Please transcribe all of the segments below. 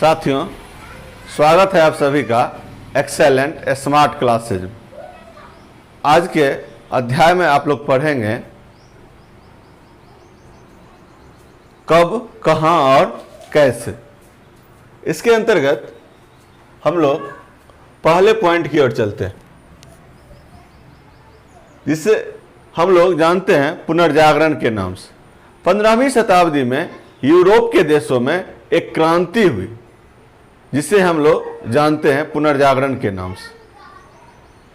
साथियों, स्वागत है आप सभी का एक्सेलेंट स्मार्ट क्लासेज में। आज के अध्याय में आप लोग पढ़ेंगे कब, कहाँ और कैसे। इसके अंतर्गत हम लोग पहले पॉइंट की ओर चलते हैं, जिसे हम लोग जानते हैं पुनर्जागरण के नाम से। 15वीं शताब्दी में यूरोप के देशों में एक क्रांति हुई, जिसे हम लोग जानते हैं पुनर्जागरण के नाम से।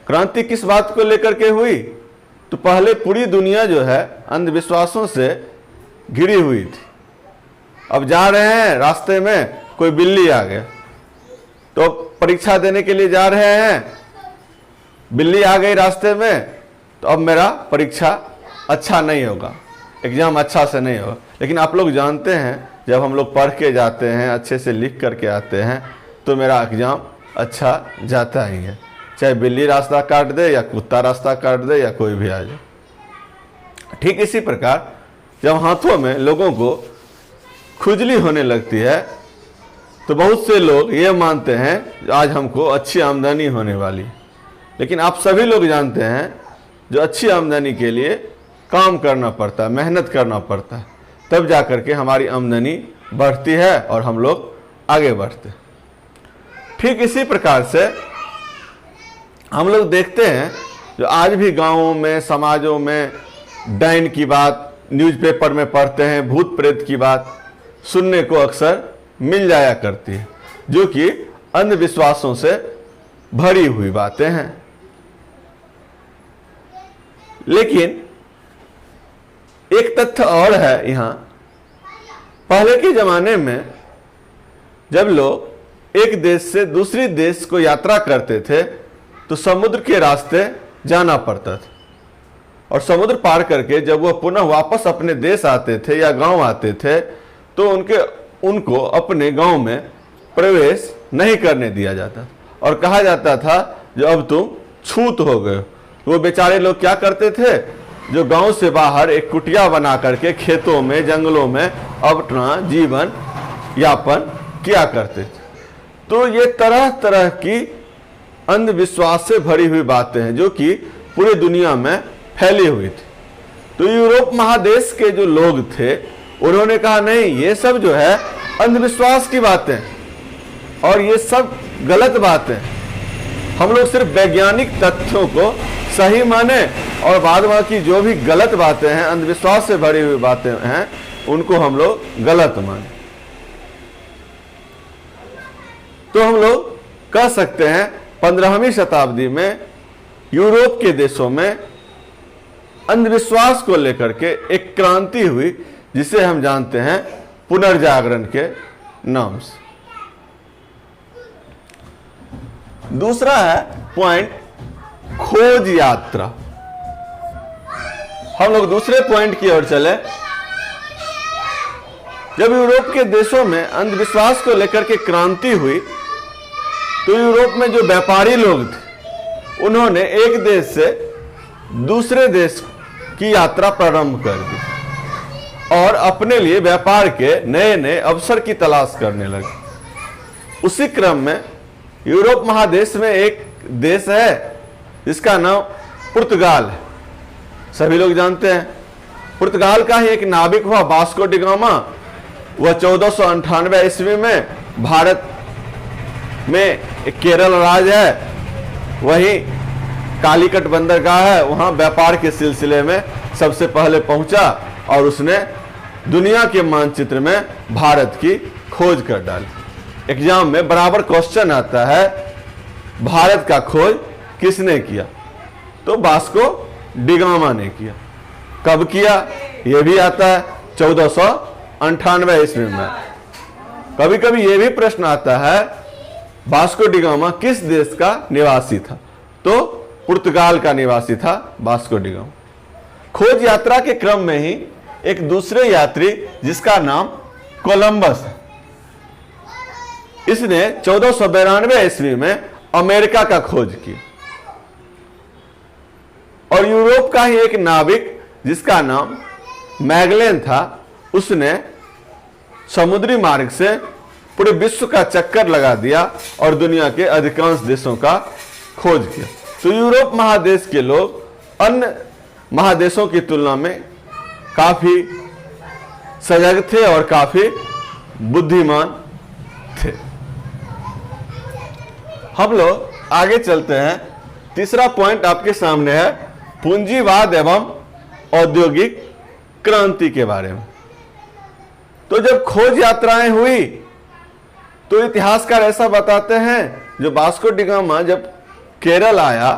क्रांति किस बात को लेकर के हुई? तो पहले पूरी दुनिया जो है अंधविश्वासों से घिरी हुई थी। अब जा रहे हैं, रास्ते में कोई बिल्ली आ गया, तो परीक्षा देने के लिए जा रहे हैं, बिल्ली आ गई रास्ते में, तो अब मेरा परीक्षा अच्छा नहीं होगा, एग्जाम अच्छा से नहीं होगा। लेकिन आप लोग जानते हैं, जब हम लोग पढ़ के जाते हैं, अच्छे से लिख करके आते हैं, तो मेरा एग्जाम अच्छा जाता ही है, चाहे बिल्ली रास्ता काट दे या कुत्ता रास्ता काट दे या कोई भी आ जाए। ठीक इसी प्रकार जब हाथों में लोगों को खुजली होने लगती है, तो बहुत से लोग ये मानते हैं आज हमको अच्छी आमदनी होने वाली है। लेकिन आप सभी लोग जानते हैं, जो अच्छी आमदनी के लिए काम करना पड़ता है, मेहनत करना पड़ता है, तब जा कर के हमारी आमदनी बढ़ती है और हम लोग आगे बढ़ते हैं। ठीक इसी प्रकार से हम लोग देखते हैं, जो आज भी गांवों में, समाजों में डायन की बात न्यूज़पेपर में पढ़ते हैं, भूत प्रेत की बात सुनने को अक्सर मिल जाया करती है, जो कि अंधविश्वासों से भरी हुई बातें हैं। लेकिन एक तथ्य और है यहाँ। पहले के जमाने में जब लोग एक देश से दूसरी देश को यात्रा करते थे, तो समुद्र के रास्ते जाना पड़ता था, और समुद्र पार करके जब वह पुनः वापस अपने देश आते थे या गांव आते थे, तो उनको अपने गांव में प्रवेश नहीं करने दिया जाता, और कहा जाता था जो अब तुम छूत हो गए। वो बेचारे लोग क्या करते थे, जो गांव से बाहर एक कुटिया बना करके खेतों में, जंगलों में अपना जीवन यापन किया करते थे। तो ये तरह तरह की अंधविश्वास से भरी हुई बातें हैं, जो कि पूरी दुनिया में फैली हुई थी। तो यूरोप महादेश के जो लोग थे, उन्होंने कहा नहीं, ये सब जो है अंधविश्वास की बातें और ये सब गलत बातें। हम लोग सिर्फ वैज्ञानिक तथ्यों को सही माने और बाद बाकी जो भी गलत बातें हैं, अंधविश्वास से भरी हुई बातें हैं, उनको हम लोग गलत माने। तो हम लोग कह सकते हैं 15वीं शताब्दी में यूरोप के देशों में अंधविश्वास को लेकर के एक क्रांति हुई, जिसे हम जानते हैं पुनर्जागरण के नाम से। दूसरा है पॉइंट खोज यात्रा। हम लोग दूसरे पॉइंट की ओर चले। जब यूरोप के देशों में अंधविश्वास को लेकर के क्रांति हुई, तो यूरोप में जो व्यापारी लोग थे, उन्होंने एक देश से दूसरे देश की यात्रा प्रारंभ कर दी और अपने लिए व्यापार के नए नए अवसर की तलाश करने लगे। उसी क्रम में यूरोप महादेश में एक देश है जिसका नाम पुर्तगाल है। सभी लोग जानते हैं। पुर्तगाल का ही एक नाविक हुआ वास्को डी गामा। वह 1498 ईस्वी में भारत में एक केरल राज्य है, वही कालीकट बंदरगाह है, वहां व्यापार के सिलसिले में सबसे पहले पहुंचा और उसने दुनिया के मानचित्र में भारत की खोज कर डाली। एग्जाम में बराबर क्वेश्चन आता है, भारत का खोज किसने किया? तो वास्को डी गामा ने किया। कब किया? यह भी आता है 1498 ईस्वी में। कभी कभी यह भी प्रश्न आता है, वास्को डी गामा किस देश का निवासी था? तो पुर्तगाल का निवासी था वास्को डी गामा। खोज यात्रा के क्रम में ही एक दूसरे यात्री, जिसका नाम कोलंबस है, इसने 1492 ईस्वी में अमेरिका का खोज किया। और यूरोप का ही एक नाविक, जिसका नाम मैगलेन था, उसने समुद्री मार्ग से पूरे विश्व का चक्कर लगा दिया और दुनिया के अधिकांश देशों का खोज किया। तो यूरोप महादेश के लोग अन्य महादेशों की तुलना में काफी सजग थे और काफी बुद्धिमान थे। हम लोग आगे चलते हैं। तीसरा पॉइंट आपके सामने है पूंजीवाद एवं औद्योगिक क्रांति के बारे में। तो जब खोज यात्राएं हुई तो इतिहासकार ऐसा बताते हैं, जो वास्को डी गामा जब केरल आया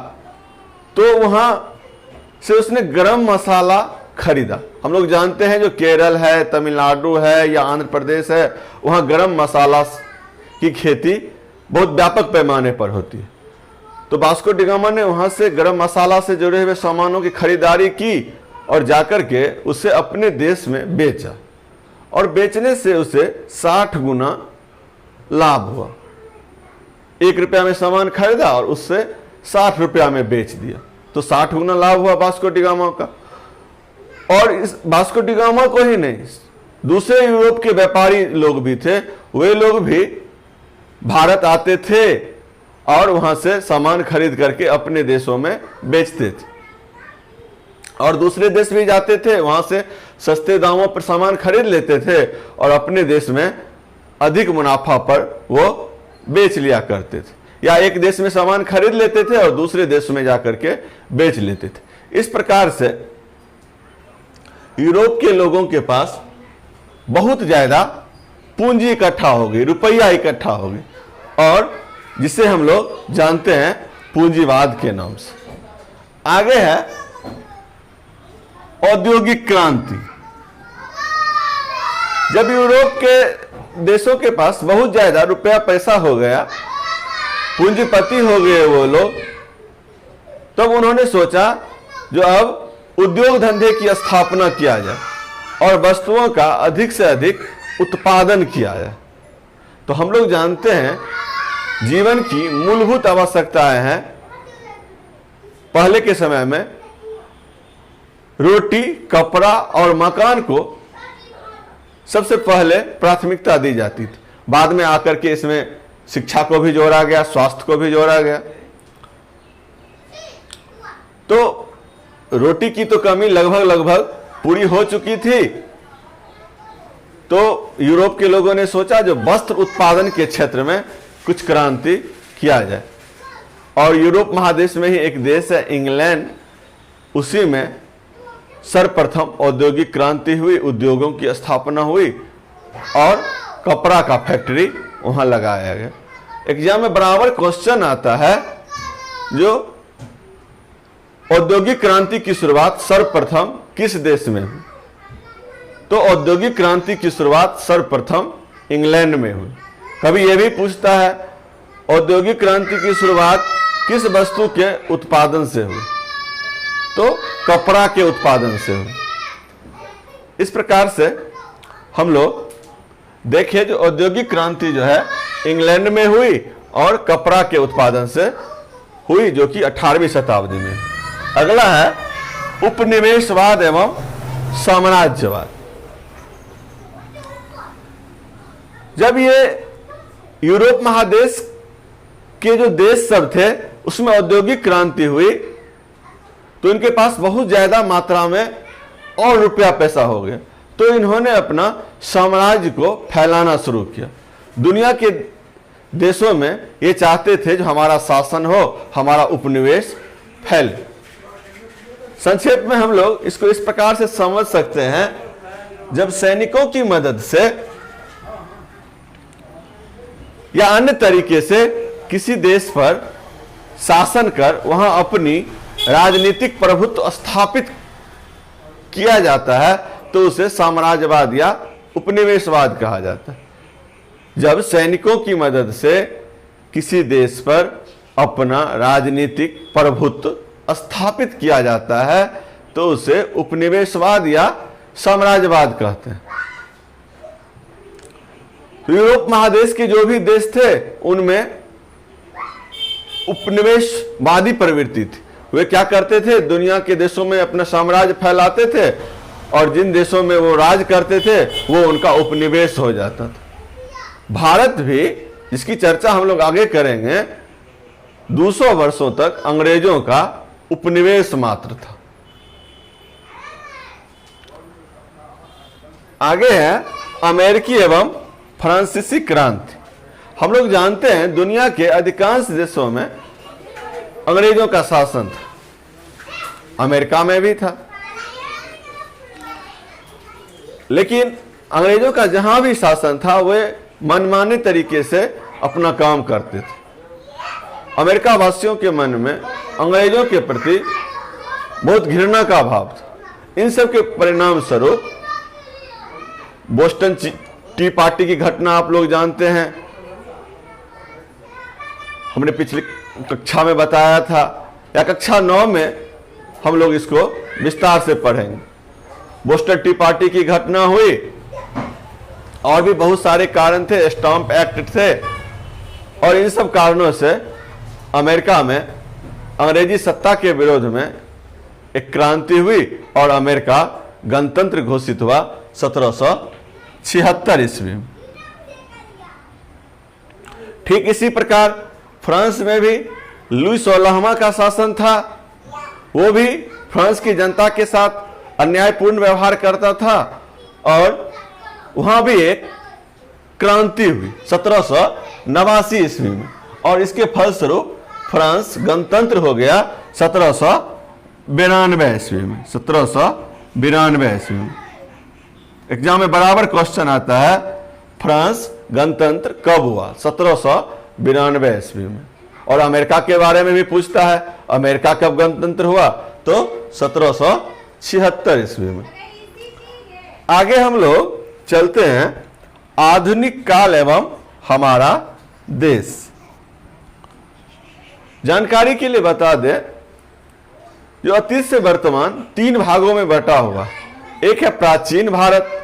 तो वहां से उसने गरम मसाला खरीदा। हम लोग जानते हैं जो केरल है, तमिलनाडु है या आंध्र प्रदेश है, वहां गरम मसाला की खेती बहुत व्यापक पैमाने पर होती है। तो वास्को डी गामा ने वहां से गरम मसाला से जुड़े हुए सामानों की खरीदारी की और जाकर के उसे अपने देश में बेचा, और बेचने से उसे 60 गुना लाभ हुआ। 1 रुपया में सामान खरीदा और उससे 60 रुपया में बेच दिया, तो 60 गुना लाभ हुआ वास्को डी गामा का। और इस वास्को डी गामा को ही नहीं, दूसरे यूरोप के व्यापारी लोग भी थे, वे लोग भी भारत आते थे और वहां से सामान खरीद करके अपने देशों में बेचते थे, और दूसरे देश भी जाते थे, वहां से सस्ते दामों पर सामान खरीद लेते थे और अपने देश में अधिक मुनाफा पर वो बेच लिया करते थे, या एक देश में सामान खरीद लेते थे और दूसरे देश में जाकर के बेच लेते थे। इस प्रकार से यूरोप के लोगों के पास बहुत ज्यादा पूंजी इकट्ठा हो गई, रुपया इकट्ठा हो गई, और जिसे हम लोग जानते हैं पूंजीवाद के नाम से। आगे है औद्योगिक क्रांति। जब यूरोप के देशों के पास बहुत ज्यादा रुपया पैसा हो गया, पूंजीपति हो गए वो लोग, तब उन्होंने सोचा जो अब उद्योग धंधे की स्थापना किया जाए और वस्तुओं का अधिक से अधिक उत्पादन किया जाए। तो हम लोग जानते हैं जीवन की मूलभूत आवश्यकताएं हैं। पहले के समय में रोटी, कपड़ा और मकान को सबसे पहले प्राथमिकता दी जाती थी। बाद में आकर के इसमें शिक्षा को भी जोड़ा गया, स्वास्थ्य को भी जोड़ा गया। तो रोटी की तो कमी लगभग पूरी हो चुकी थी। तो यूरोप के लोगों ने सोचा जो वस्त्र उत्पादन के क्षेत्र में कुछ क्रांति किया जाए, और यूरोप महादेश में ही एक देश है इंग्लैंड, उसी में सर्वप्रथम औद्योगिक क्रांति हुई, उद्योगों की स्थापना हुई और कपड़ा का फैक्ट्री वहां लगाया गया। एग्जाम में बराबर क्वेश्चन आता है जो औद्योगिक क्रांति की शुरुआत सर्वप्रथम किस देश में हुई? तो औद्योगिक क्रांति की शुरुआत सर्वप्रथम इंग्लैंड में हुई। कभी यह भी पूछता है औद्योगिक क्रांति की शुरुआत किस वस्तु के उत्पादन से हुई? तो कपड़ा के उत्पादन से हुई। इस प्रकार से हम लोग देखें जो औद्योगिक क्रांति जो है इंग्लैंड में हुई और कपड़ा के उत्पादन से हुई, जो कि 18वीं शताब्दी में। अगला है उपनिवेशवाद एवं साम्राज्यवाद। जब ये यूरोप महादेश के जो देश सब थे उसमें औद्योगिक क्रांति हुई, तो इनके पास बहुत ज्यादा मात्रा में और रुपया पैसा हो गया, तो इन्होंने अपना साम्राज्य को फैलाना शुरू किया। दुनिया के देशों में ये चाहते थे जो हमारा शासन हो, हमारा उपनिवेश फैले। संक्षेप में हम लोग इसको इस प्रकार से समझ सकते हैं, जब सैनिकों की मदद से या अन्य तरीके से किसी देश पर शासन कर वहां अपनी राजनीतिक प्रभुत्व स्थापित किया जाता है, तो उसे साम्राज्यवाद या उपनिवेशवाद कहा जाता है। जब सैनिकों की मदद से किसी देश पर अपना राजनीतिक प्रभुत्व स्थापित किया जाता है, तो उसे उपनिवेशवाद या साम्राज्यवाद कहते हैं। तो यूरोप महादेश के जो भी देश थे उनमें उपनिवेशवादी प्रवृत्ति थी। वे क्या करते थे, दुनिया के देशों में अपना साम्राज्य फैलाते थे और जिन देशों में वो राज करते थे वो उनका उपनिवेश हो जाता था। भारत भी, जिसकी चर्चा हम लोग आगे करेंगे, 200 वर्षों तक अंग्रेजों का उपनिवेश मात्र था। आगे है अमेरिकी एवं फ्रांसीसी क्रांति। हम लोग जानते हैं दुनिया के अधिकांश देशों में अंग्रेजों का शासन था, अमेरिका में भी था, लेकिन अंग्रेजों का जहां भी शासन था वे मनमाने तरीके से अपना काम करते थे। अमेरिका वासियों के मन में अंग्रेजों के प्रति बहुत घृणा का भाव था। इन सब के परिणाम स्वरूप बोस्टन टी पार्टी की घटना आप लोग जानते हैं, हमने पिछली कक्षा में बताया था, या कक्षा 9 में हम लोग इसको विस्तार से पढ़ेंगे। बोस्टन टी पार्टी की घटना हुई और भी बहुत सारे कारण थे, स्टैंप एक्ट थे, और इन सब कारणों से अमेरिका में अंग्रेजी सत्ता के विरोध में एक क्रांति हुई और अमेरिका गणतंत्र घोषित हुआ 1776 ईस्वी में। ठीक इसी प्रकार फ्रांस में भी लुई 16वां का शासन था। वो भी फ्रांस की जनता के साथ अन्यायपूर्ण व्यवहार करता था और वहां भी एक क्रांति हुई 1789 ईस्वी में, और इसके फलस्वरूप फ्रांस गणतंत्र हो गया 1792 ईस्वी में। 1792 ईस्वी में एग्जाम में बराबर क्वेश्चन आता है, फ्रांस गणतंत्र कब हुआ? 1792 ईस्वी में। और अमेरिका के बारे में भी पूछता है, अमेरिका कब गणतंत्र हुआ? तो 1776 ईस्वी में। आगे हम लोग चलते हैं आधुनिक काल एवं हमारा देश। जानकारी के लिए बता दें, जो अतीत से वर्तमान 3 भागों में बटा हुआ, एक है प्राचीन भारत,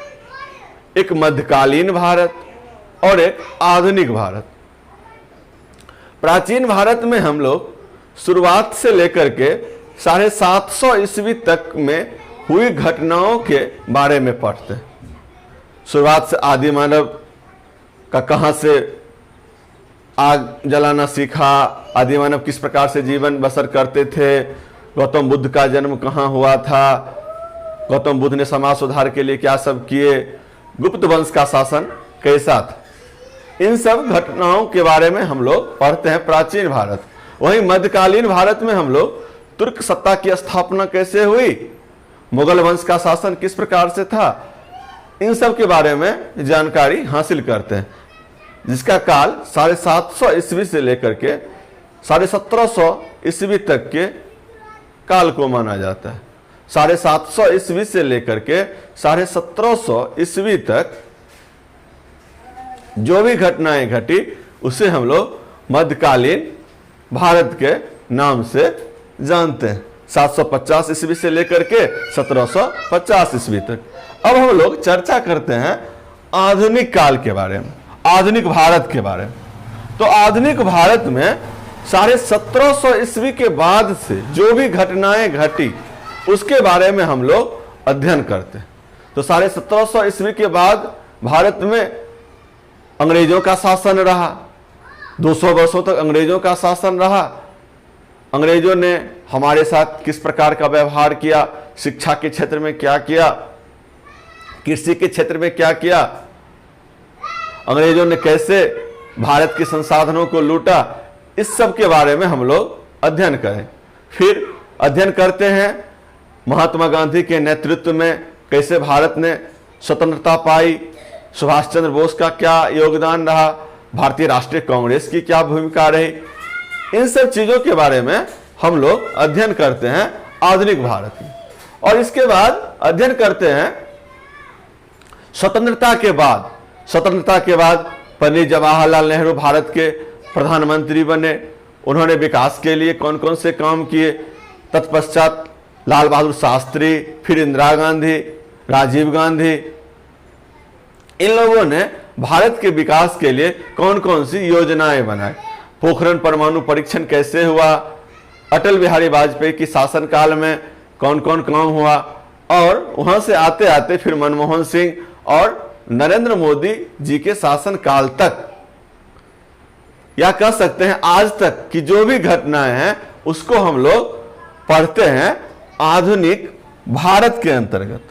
एक मध्यकालीन भारत और एक आधुनिक भारत। प्राचीन भारत में हम लोग शुरुआत से लेकर के 750 ईस्वी तक में हुई घटनाओं के बारे में पढ़ते हैं। शुरुआत से आदि मानव का कहां से आग जलाना सीखा, आदि मानव किस प्रकार से जीवन बसर करते थे, गौतम बुद्ध का जन्म कहाँ हुआ था, गौतम बुद्ध ने समाज सुधार के लिए क्या सब किए, गुप्त वंश का शासन कैसा था, इन सब घटनाओं के बारे में हम लोग पढ़ते हैं प्राचीन भारत। वहीं मध्यकालीन भारत में हम लोग तुर्क सत्ता की स्थापना कैसे हुई, मुगल वंश का शासन किस प्रकार से था, इन सब के बारे में जानकारी हासिल करते हैं, जिसका काल 750 ईस्वी से लेकर के 1750 ईस्वी तक के काल को माना जाता है। 750 ईस्वी से लेकर के 1750 ईस्वी तक जो भी घटनाएं घटी उसे हम लोग मध्यकालीन भारत के नाम से जानते हैं। 750 ईस्वी से लेकर के 1750 ईस्वी तक। अब हम लोग चर्चा करते हैं आधुनिक काल के बारे में, आधुनिक भारत के बारे में। तो आधुनिक भारत में 1750 ईस्वी के बाद से जो भी घटनाएं घटी उसके बारे में हम लोग अध्ययन करते हैं। तो 1750 ईस्वी के बाद भारत में अंग्रेजों का शासन रहा, 200 वर्षों तक अंग्रेजों का शासन रहा। अंग्रेजों ने हमारे साथ किस प्रकार का व्यवहार किया, शिक्षा के क्षेत्र में क्या किया, कृषि के क्षेत्र में क्या किया, अंग्रेजों ने कैसे भारत के संसाधनों को लूटा, इस सब के बारे में हम लोग अध्ययन करें। फिर अध्ययन करते हैं महात्मा गांधी के नेतृत्व में कैसे भारत ने स्वतंत्रता पाई, सुभाष चंद्र बोस का क्या योगदान रहा, भारतीय राष्ट्रीय कांग्रेस की क्या भूमिका रही, इन सब चीजों के बारे में हम लोग अध्ययन करते हैं आधुनिक भारत में। और इसके बाद अध्ययन करते हैं स्वतंत्रता के बाद। स्वतंत्रता के बाद पंडित जवाहरलाल नेहरू भारत के प्रधानमंत्री बने, उन्होंने विकास के लिए कौन कौन से काम किए। तत्पश्चात लाल बहादुर शास्त्री, फिर इंदिरा गांधी, राजीव गांधी, इन लोगों ने भारत के विकास के लिए कौन कौन सी योजनाएं बनाई। पोखरण परमाणु परीक्षण कैसे हुआ, अटल बिहारी वाजपेयी की शासनकाल में कौन कौन काम हुआ, और वहां से आते आते फिर मनमोहन सिंह और नरेंद्र मोदी जी के शासनकाल तक, या कह सकते हैं आज तक की जो भी घटनाएं हैं उसको हम लोग पढ़ते हैं आधुनिक भारत के अंतर्गत।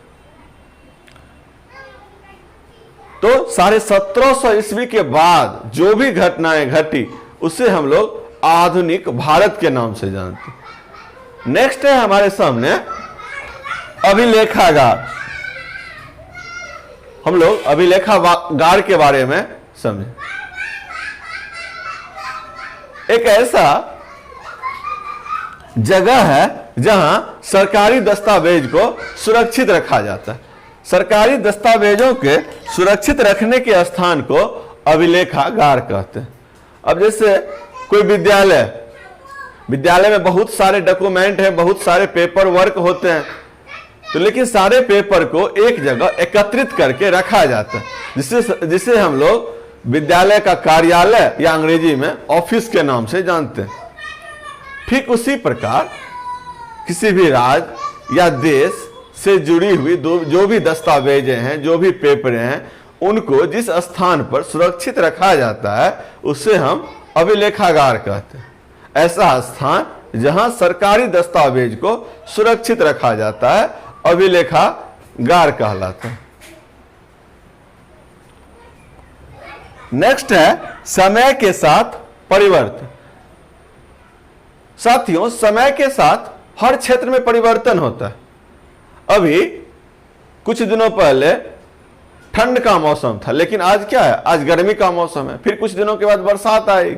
तो 1750 ईस्वी के बाद जो भी घटनाएं घटी उसे हम लोग आधुनिक भारत के नाम से जानते हैं। नेक्स्ट है हमारे सामने अभिलेखागार। हम लोग अभिलेखागार के बारे में समझें। एक ऐसा जगह है जहां सरकारी दस्तावेज को सुरक्षित रखा जाता है। सरकारी दस्तावेजों के सुरक्षित रखने के स्थान को अभिलेखागार कहते हैं। अब जैसे कोई विद्यालय में बहुत सारे डॉक्यूमेंट हैं, बहुत सारे पेपर वर्क होते हैं, तो लेकिन सारे पेपर को एक जगह एकत्रित करके रखा जाता है, जिसे हम लोग विद्यालय का कार्यालय या अंग्रेजी में ऑफिस के नाम से जानते हैं। ठीक उसी प्रकार किसी भी राज्य या देश से जुड़ी हुई जो भी दस्तावेजें हैं, जो भी पेपर हैं, उनको जिस स्थान पर सुरक्षित रखा जाता है उसे हम अभिलेखागार कहते हैं। ऐसा स्थान जहां सरकारी दस्तावेज को सुरक्षित रखा जाता है अभिलेखागार कहलाता है। नेक्स्ट है समय के साथ परिवर्तन। साथियों, समय के साथ हर क्षेत्र में परिवर्तन होता है। अभी कुछ दिनों पहले ठंड का मौसम था, लेकिन आज क्या है? आज गर्मी का मौसम है। फिर कुछ दिनों के बाद बरसात आएगी।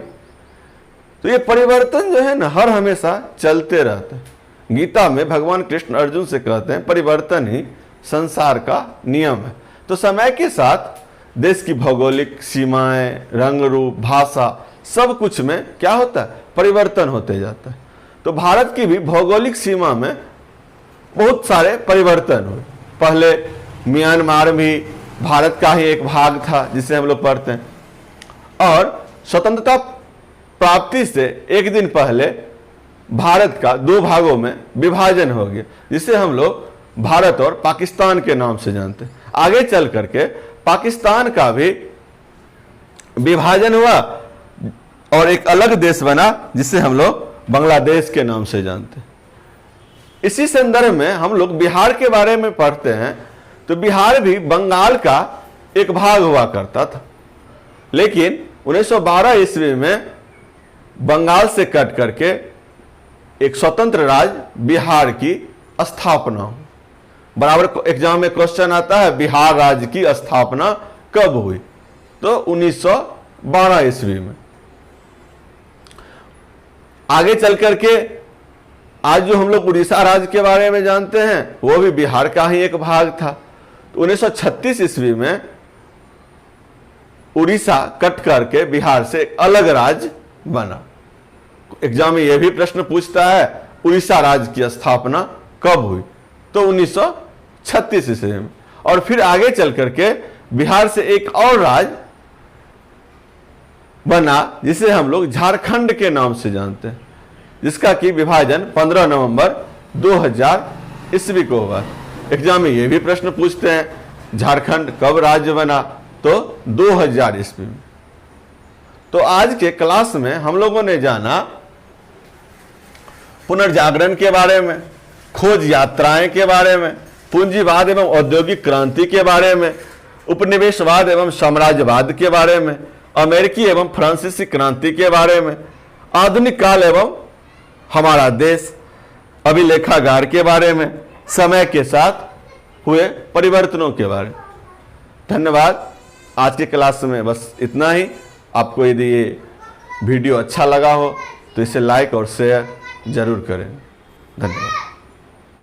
तो ये परिवर्तन जो है ना, हर हमेशा चलते रहता है। गीता में भगवान कृष्ण अर्जुन से कहते हैं परिवर्तन ही संसार का नियम है। तो समय के साथ देश की भौगोलिक सीमाएं, रंग रूप, भाषा, सब कुछ में क्या होता है? परिवर्तन होते जाता है। तो भारत की भी भौगोलिक सीमा में बहुत सारे परिवर्तन हुए। पहले म्यांमार भी भारत का ही एक भाग था, जिसे हम लोग पढ़ते हैं, और स्वतंत्रता प्राप्ति से एक दिन पहले भारत का दो भागों में विभाजन हो गया, जिसे हम लोग भारत और पाकिस्तान के नाम से जानते हैं। आगे चल करके पाकिस्तान का भी विभाजन हुआ और एक अलग देश बना, जिसे हम लोग बांग्लादेश के नाम से जानते हैं। इसी संदर्भ में हम लोग बिहार के बारे में पढ़ते हैं। तो बिहार भी बंगाल का एक भाग हुआ करता था, लेकिन 1912 ईस्वी में बंगाल से कट करके एक स्वतंत्र राज्य बिहार की स्थापना हुई। बराबर एग्जाम में क्वेश्चन आता है बिहार राज्य की स्थापना कब हुई? तो 1912 ईस्वी में। आगे चल करके आज जो हम लोग उड़ीसा राज्य के बारे में जानते हैं वो भी बिहार का ही एक भाग था। तो 1936 ईस्वी में उड़ीसा कट करके बिहार से एक अलग राज्य बना। एग्जाम में यह भी प्रश्न पूछता है उड़ीसा राज्य की स्थापना कब हुई? तो 1936 ईस्वी में। और फिर आगे चल करके बिहार से एक और राज्य बना, जिसे हम लोग झारखंड के नाम से जानते हैं, जिसका कि विभाजन 15 नवंबर 2000 ईस्वी को हुआ। एग्जाम में यह भी प्रश्न पूछते हैं झारखंड कब राज्य बना? तो 2000 ईस्वी में। तो आज के क्लास में हम लोगों ने जाना पुनर्जागरण के बारे में, खोज यात्राएं के बारे में, पूंजीवाद एवं औद्योगिक क्रांति के बारे में, उपनिवेशवाद एवं साम्राज्यवाद के बारे में, अमेरिकी एवं फ्रांसीसी क्रांति के बारे में, आधुनिक काल एवं हमारा देश, अभिलेखागार के बारे में, समय के साथ हुए परिवर्तनों के बारे में। धन्यवाद। आज के क्लास में बस इतना ही। आपको यदि ये वीडियो अच्छा लगा हो तो इसे लाइक और शेयर जरूर करें। धन्यवाद।